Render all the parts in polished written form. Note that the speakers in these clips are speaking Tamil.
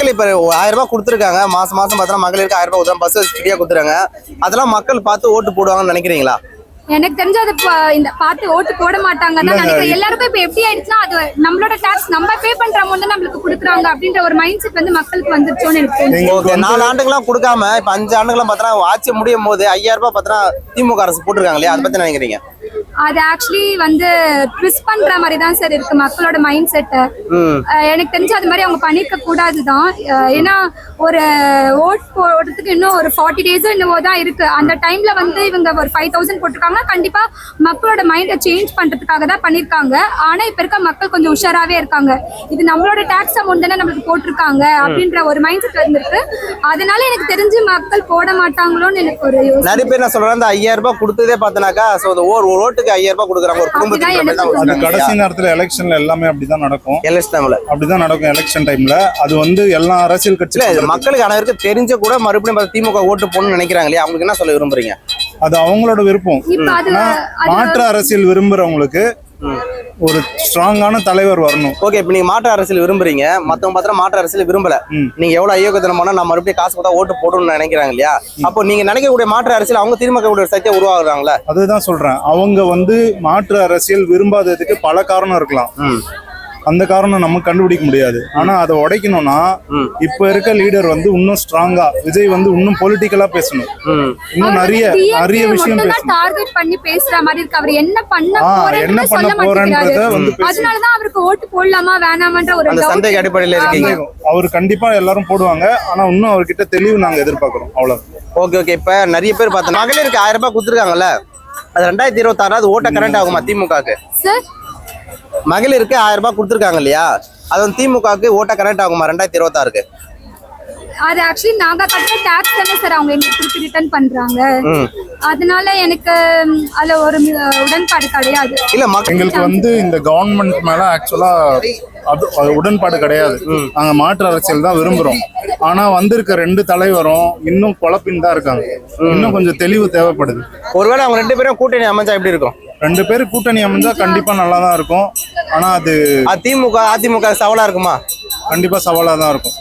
மக்கள் இப்ப 1000 ரூபாய் கொடுத்துருக்காங்க, மாசம் பார்த்தா மகளிருக்கு 1000 ரூபாய் உதவும், பஸ் ஃப்ரீயா கொடுத்துறாங்க. அதெல்லாம் மக்கள் பார்த்து ஓட்டு போடுவாங்கன்னு நினைக்கிறீங்களா? எனக்கு தெரிஞ்சு அது இந்த பார்த்து ஓட்டு போட மாட்டாங்கன்னு தான் நினைக்கிறேன். எல்லாருக்கும் இப்ப எப்படி ஆயிடுச்சுன்னா அது நம்மளோட டாக்ஸ் நம்ம பே பண்ற அமௌண்ட் தான் நம்மளுக்கு கொடுக்குறாங்க அப்படின்ற ஒரு மைண்ட் செட் வந்து மக்களுக்கு வந்துருச்சோன்னு எனக்கு தோணுது. 4 ஆண்டுகள்லாம் கொடுக்காம இப்ப 5 ஆண்டுகள்லாம் பார்த்தா ஆட்சி முடியும் போது 5000 ரூபாய் பார்த்தா திமுக அரசு போட்டிருக்காங்க இல்லையா, அதை பத்தி நினைக்கிறீங்க? அது ஆக்சுவலி வந்து ட்விஸ்ட் பண்ற மாதிரி தான் சார் இருக்கு மக்களோட மைண்ட் செட்டை. எனக்கு தெரிஞ்சு அது மாதிரி அவங்க பண்ணிருக்க கூடாதுதான். ஏன்னா ஒரு ஓட் போடுறதுக்கு இன்னும் ஒரு 40 டேஸும் இன்னும் தான் இருக்கு. அந்த டைம்ல வந்து இவங்க ஒரு 5000 போட்டிருக்காங்க. கண்டிப்பா மக்களோட மைண்டை சேஞ்ச் பண்றதுக்காக தான் பண்ணிருக்காங்க. ஆனா இப்ப இருக்க மக்கள் கொஞ்சம் உஷாராவே இருக்காங்க. இது நம்மளோட டாக்ஸ் அமௌண்ட் தானே நம்மளுக்கு போட்டிருக்காங்க அப்படின்ற ஒரு மைண்ட் செட் வந்துருக்கு. அதனால எனக்கு தெரிஞ்சு மக்கள் போட மாட்டாங்களோன்னு எனக்கு ஒரு நிறைய பேர் நான் சொல்றேன். அந்த 5000 ரூபாய் கொடுத்ததே பார்த்தனாக்கா ஒரு ஓட்டுக்கு 5000 ரூபாய் கொடுக்குறாங்க ஒரு குடும்பத்துக்கு. கடைசி நேரத்துல எலெக்ஷன்ல எல்லாமே அப்படிதான் நடக்கும். அப்படிதான் நடக்கும் எலெக்ஷன் டைம்ல. அது வந்து எல்லா அரசியல் கட்சியில மக்களுக்கு அனைவருக்கும் தெரிஞ்ச கூட மறுபடியும் திமுக ஓட்டு போடணும்னு நினைக்கிறாங்க இல்லையா, அவங்களுக்கு என்ன சொல்ல விரும்புறீங்க? அது அவங்களோட விருப்பம். மாற்று அரசியல் விரும்புறவங்களுக்கு ஒரு ஸ்ட்ராங்கான தலைவர் வரணும். ஓகே, இப்ப நீங்க மாற்று அரசியல் விரும்புறீங்க, மத்தவங்க பார்த்தா மாற்று அரசியல் விரும்பல. நீங்க எவ்வளவு அயோக்கியத்தனமான நான் மறுபடியும் காசு கொடுத்தா ஓட்டு போடணும்னு நினைக்கிறாங்க இல்லையா, அப்போ நீங்க நினைக்கக்கூடிய மாற்று அரசியல் அவங்க திமுக சக்தியை உருவாகுறாங்களா? அதுதான் சொல்றேன். அவங்க வந்து மாற்று அரசியல் விரும்பாததுக்கு பல காரணம் இருக்கலாம். அந்த காரணம் நம்ம கண்டுபிடிக்க முடியாது. ஆனா அதை உடைக்கணும்னா இப்ப இருக்க லீடர் வந்து இன்னும் ஸ்ட்ராங்கா, விஜய் வந்து இன்னும் பொலிட்டிக்கலா பேசணும். இன்னும் நிறைய விஷயம் டார்கெட் பண்ணி பேசுற மாதிரி இருக்கு. அவர் என்ன பண்ண போறேன்றத வந்து அதனாலதான் அவருக்கு ஓட்டு போடலாமா வேணாமன்ற ஒரு சந்தேக அடிப்படையில இருக்கீங்க. அவர் கண்டிப்பா எல்லாரும் போடுவாங்க. ஆனா இன்னும் அவர்கிட்ட தெளிவு நாங்க எதிர்பார்க்கிறோம். அவ்வளவு. ஓகே, இப்ப நிறைய பேர் பார்த்தா மகளிருக்கு 1000 ரூபாய் கொடுத்துருக்காங்கல்ல, அது 2026 ஓட்ட கரண்ட் ஆகுமா திமுகக்கு? சார், மகளிருக்கு 1000 ரூபாய் கொடுத்துருக்காங்க இல்லையா, அது வந்து திமுகக்கு ஓட்ட கனெக்ட் ஆகுமா 2026க்கு? அது ஆக்சுவலி நாங்க கட்டுற டாக்ஸ் தானே சார் அவங்க எங்களுக்கு ரிட்டர்ன் பண்றாங்க. அதனால எனக்கு அதுல ஒரு உடன்பாடு கிடையாது. இல்ல எங்களுக்கு வந்து இந்த கவர்மெண்ட் மேல ஆக்சுவலா உடன்பாடு கிடையாது. நாங்க மாற்று அரசியல் தான் விரும்புறோம். ஆனா வந்திருக்க 2 தலைவரும் இன்னும் குழப்பின்னு தான் இருக்காங்க. இன்னும் கொஞ்சம் தெளிவு தேவைப்படுது. ஒருவேளை அவங்க 2 பேரும் கூட்டணி அமைஞ்சா எப்படி இருக்கும்? 2 பேரும் கூட்டணி அமைஞ்சா கண்டிப்பா நல்லா தான் இருக்கும். ஆனா அது அதிமுக சவாலா இருக்குமா? கண்டிப்பா சவாலா தான் இருக்கும்.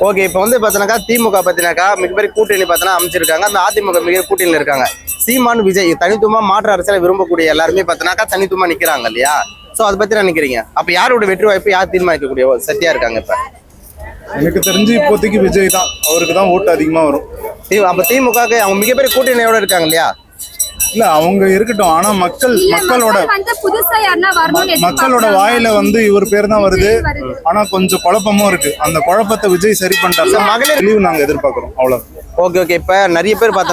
ஓகே, இப்போ வந்து பார்த்தீங்கன்னாக்கா திமுக பார்த்தீங்கன்னாக்கா மிகப்பெரிய கூட்டணி பார்த்தீங்கன்னா அமைச்சிருக்காங்க. அந்த அதிமுக மிக கூட்டணியில் இருக்காங்க. சீமான், விஜய் தனித்துவமா மாற்று அரசியலை விரும்பக்கூடிய எல்லாருமே பார்த்தீங்கன்னாக்கா தனித்துவமா நிக்கிறாங்க இல்லையா, சோ அதை பத்தி நினைக்கிறீங்க? அப்ப யாரோட வெற்றி வாய்ப்பு யார் தீர்மானிக்கக்கூடிய சக்தியா இருக்காங்க? இப்ப எனக்கு தெரிஞ்சு இப்போதைக்கு விஜய் தான். அவருக்கு தான் ஓட்டு அதிகமா வரும். அப்ப திமுக அவங்க மிகப்பெரிய கூட்டணியோட இருக்காங்க இல்லையா? இல்ல, அவங்க இருக்கட்டும். ஆனா மக்களோட வாயில வந்து இவர் பேர் தான் வருது. ஆனா கொஞ்சம் குழப்பமும் இருக்கு. அந்த குழப்பத்தை விஜய் சரி பண்றாரு. மகளிர் நாங்க எதிர்பார்க்கிறோம். அவ்வளவு. ஓகே, இப்ப நிறைய பேர் பார்த்தா